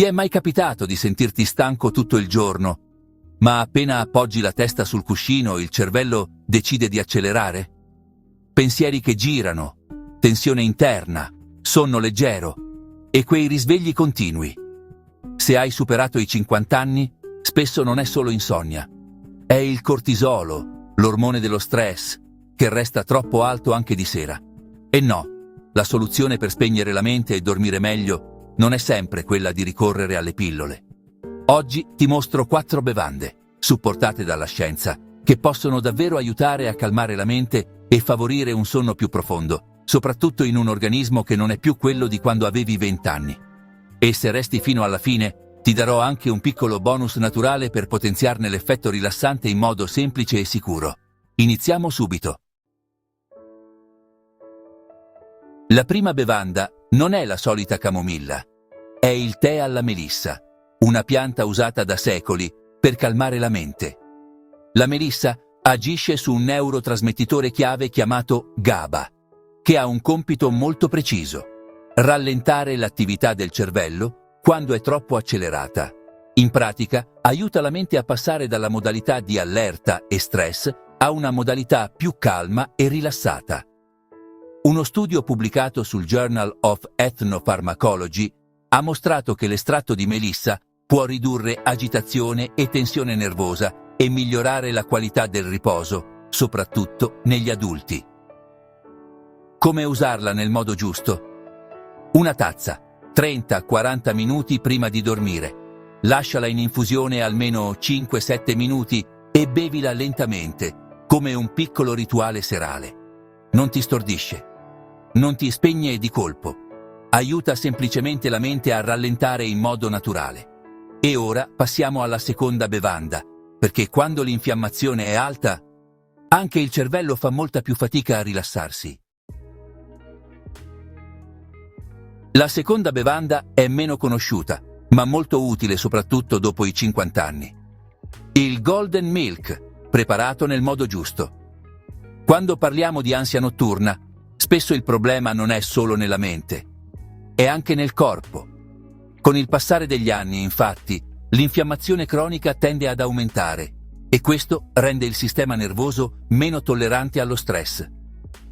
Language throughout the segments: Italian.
Ti è mai capitato di sentirti stanco tutto il giorno, ma appena appoggi la testa sul cuscino il cervello decide di accelerare? Pensieri che girano, tensione interna, sonno leggero e quei risvegli continui. Se hai superato i 50 anni, spesso non è solo insonnia. È il cortisolo, l'ormone dello stress, che resta troppo alto anche di sera. E no, la soluzione per spegnere la mente e dormire meglio non è sempre quella di ricorrere alle pillole. Oggi ti mostro 4 bevande, supportate dalla scienza, che possono davvero aiutare a calmare la mente e favorire un sonno più profondo, soprattutto in un organismo che non è più quello di quando avevi 20 anni. E se resti fino alla fine, ti darò anche un piccolo bonus naturale per potenziarne l'effetto rilassante in modo semplice e sicuro. Iniziamo subito. La prima bevanda non è la solita camomilla, è il tè alla melissa, una pianta usata da secoli per calmare la mente. La melissa agisce su un neurotrasmettitore chiave chiamato GABA, che ha un compito molto preciso: rallentare l'attività del cervello quando è troppo accelerata. In pratica, aiuta la mente a passare dalla modalità di allerta e stress a una modalità più calma e rilassata. Uno studio pubblicato sul Journal of Ethnopharmacology ha mostrato che l'estratto di melissa può ridurre agitazione e tensione nervosa e migliorare la qualità del riposo, soprattutto negli adulti. Come usarla nel modo giusto? Una tazza, 30-40 minuti prima di dormire. Lasciala in infusione almeno 5-7 minuti e bevila lentamente, come un piccolo rituale serale. Non ti stordisce, non ti spegne di colpo. Aiuta semplicemente la mente a rallentare in modo naturale. E ora passiamo alla seconda bevanda, perché quando l'infiammazione è alta, anche il cervello fa molta più fatica a rilassarsi. La seconda bevanda è meno conosciuta, ma molto utile soprattutto dopo i 50 anni. Il Golden Milk, preparato nel modo giusto. Quando parliamo di ansia notturna, spesso il problema non è solo nella mente, è anche nel corpo. Con il passare degli anni, infatti, l'infiammazione cronica tende ad aumentare e questo rende il sistema nervoso meno tollerante allo stress.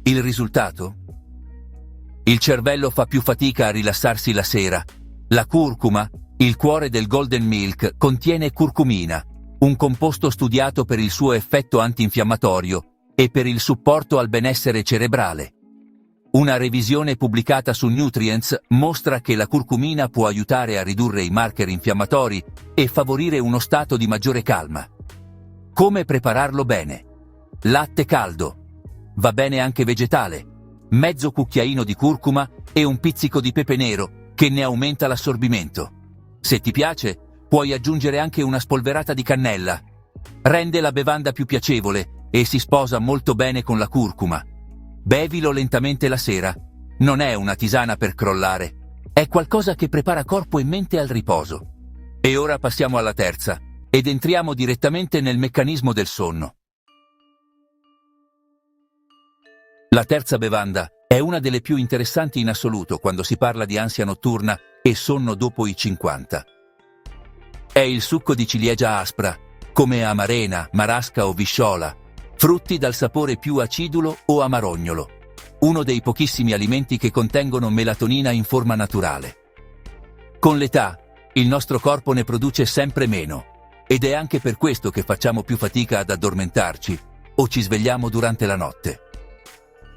Il risultato? Il cervello fa più fatica a rilassarsi la sera. La curcuma, il cuore del Golden Milk, contiene curcumina, un composto studiato per il suo effetto antinfiammatorio e per il supporto al benessere cerebrale. Una revisione pubblicata su Nutrients mostra che la curcumina può aiutare a ridurre i marker infiammatori e favorire uno stato di maggiore calma. Come prepararlo bene? Latte caldo. Va bene anche vegetale. Mezzo cucchiaino di curcuma e un pizzico di pepe nero che ne aumenta l'assorbimento. Se ti piace, puoi aggiungere anche una spolverata di cannella. Rende la bevanda più piacevole e si sposa molto bene con la curcuma. Bevilo lentamente la sera. Non è una tisana per crollare. È qualcosa che prepara corpo e mente al riposo. E ora passiamo alla terza ed entriamo direttamente nel meccanismo del sonno. La terza bevanda è una delle più interessanti in assoluto quando si parla di ansia notturna e sonno dopo i 50. È il succo di ciliegia aspra, come amarena, marasca o visciola, frutti dal sapore più acidulo o amarognolo, uno dei pochissimi alimenti che contengono melatonina in forma naturale. Con l'età, il nostro corpo ne produce sempre meno, ed è anche per questo che facciamo più fatica ad addormentarci o ci svegliamo durante la notte.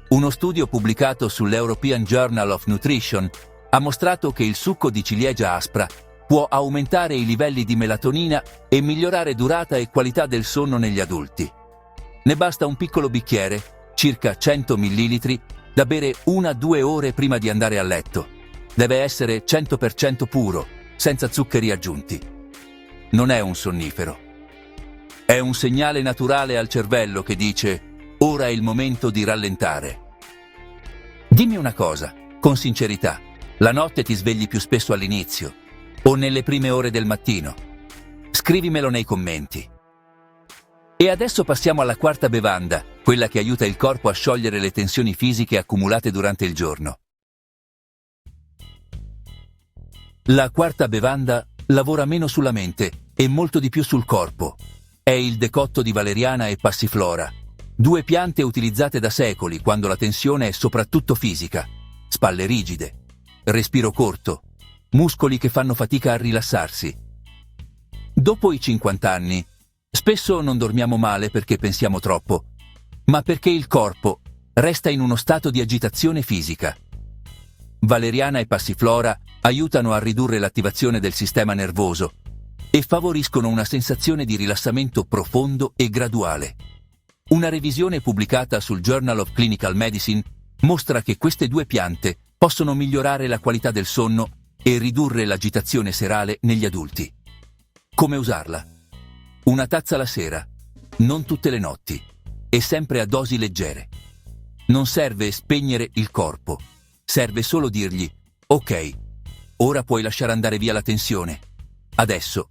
Uno studio pubblicato sull'European Journal of Nutrition ha mostrato che il succo di ciliegia aspra può aumentare i livelli di melatonina e migliorare durata e qualità del sonno negli adulti. Ne basta un piccolo bicchiere, circa 100 ml, da bere 1-2 ore prima di andare a letto. Deve essere 100% puro, senza zuccheri aggiunti. Non è un sonnifero. È un segnale naturale al cervello che dice: ora è il momento di rallentare. Dimmi una cosa, con sincerità, la notte ti svegli più spesso all'inizio o nelle prime ore del mattino? Scrivimelo nei commenti. E adesso passiamo alla quarta bevanda, quella che aiuta il corpo a sciogliere le tensioni fisiche accumulate durante il giorno. La quarta bevanda lavora meno sulla mente e molto di più sul corpo. È il decotto di valeriana e passiflora, due piante utilizzate da secoli quando la tensione è soprattutto fisica, spalle rigide, respiro corto, muscoli che fanno fatica a rilassarsi. Dopo i 50 anni, spesso non dormiamo male perché pensiamo troppo, ma perché il corpo resta in uno stato di agitazione fisica. Valeriana e passiflora aiutano a ridurre l'attivazione del sistema nervoso e favoriscono una sensazione di rilassamento profondo e graduale. Una revisione pubblicata sul Journal of Clinical Medicine mostra che queste due piante possono migliorare la qualità del sonno e ridurre l'agitazione serale negli adulti. Come usarla? Una tazza la sera, non tutte le notti, e sempre a dosi leggere. Non serve spegnere il corpo, serve solo dirgli: ok, ora puoi lasciare andare via la tensione. Adesso,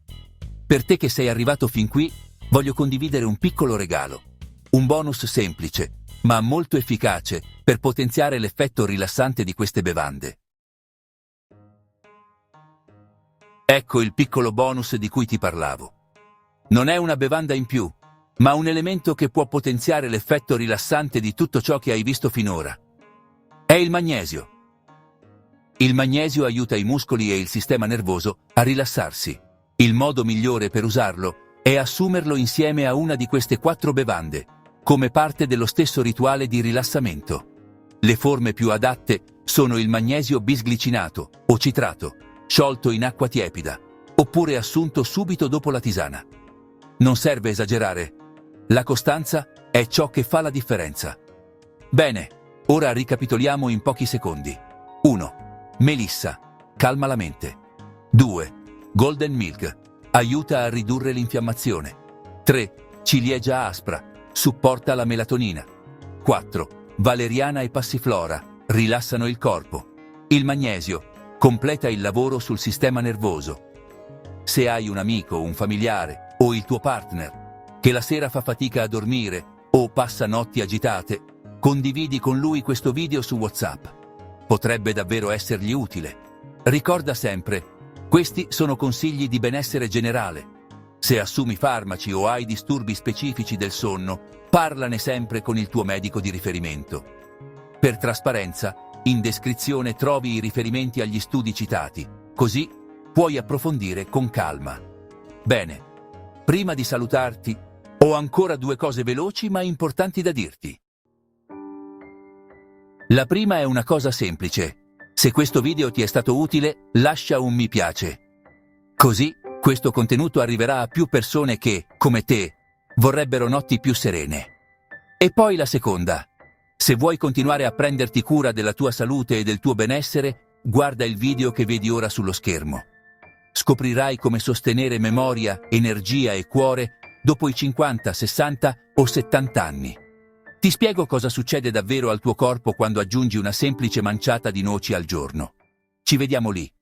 per te che sei arrivato fin qui, voglio condividere un piccolo regalo. Un bonus semplice, ma molto efficace per potenziare l'effetto rilassante di queste bevande. Ecco il piccolo bonus di cui ti parlavo. Non è una bevanda in più, ma un elemento che può potenziare l'effetto rilassante di tutto ciò che hai visto finora. È il magnesio. Il magnesio aiuta i muscoli e il sistema nervoso a rilassarsi. Il modo migliore per usarlo è assumerlo insieme a una di queste 4 bevande, come parte dello stesso rituale di rilassamento. Le forme più adatte sono il magnesio bisglicinato o citrato, sciolto in acqua tiepida, oppure assunto subito dopo la tisana. Non serve esagerare. La costanza è ciò che fa la differenza. Bene, ora ricapitoliamo in pochi secondi. 1. Melissa, calma la mente. 2. Golden Milk, aiuta a ridurre l'infiammazione. 3. Ciliegia aspra, supporta la melatonina. 4. Valeriana e passiflora, rilassano il corpo. Il magnesio completa il lavoro sul sistema nervoso. Se hai un amico, un familiare o il tuo partner che la sera fa fatica a dormire o passa notti agitate, condividi con lui questo video su WhatsApp. Potrebbe davvero essergli utile. Ricorda sempre, questi sono consigli di benessere generale. Se assumi farmaci o hai disturbi specifici del sonno, parlane sempre con il tuo medico di riferimento. Per trasparenza, in descrizione trovi i riferimenti agli studi citati, così puoi approfondire con calma. Bene, prima di salutarti, ho ancora 2 cose veloci ma importanti da dirti. La prima è una cosa semplice. Se questo video ti è stato utile, lascia un mi piace. Così, questo contenuto arriverà a più persone che, come te, vorrebbero notti più serene. E poi la seconda. Se vuoi continuare a prenderti cura della tua salute e del tuo benessere, guarda il video che vedi ora sullo schermo. Scoprirai come sostenere memoria, energia e cuore dopo i 50, 60 o 70 anni. Ti spiego cosa succede davvero al tuo corpo quando aggiungi una semplice manciata di noci al giorno. Ci vediamo lì.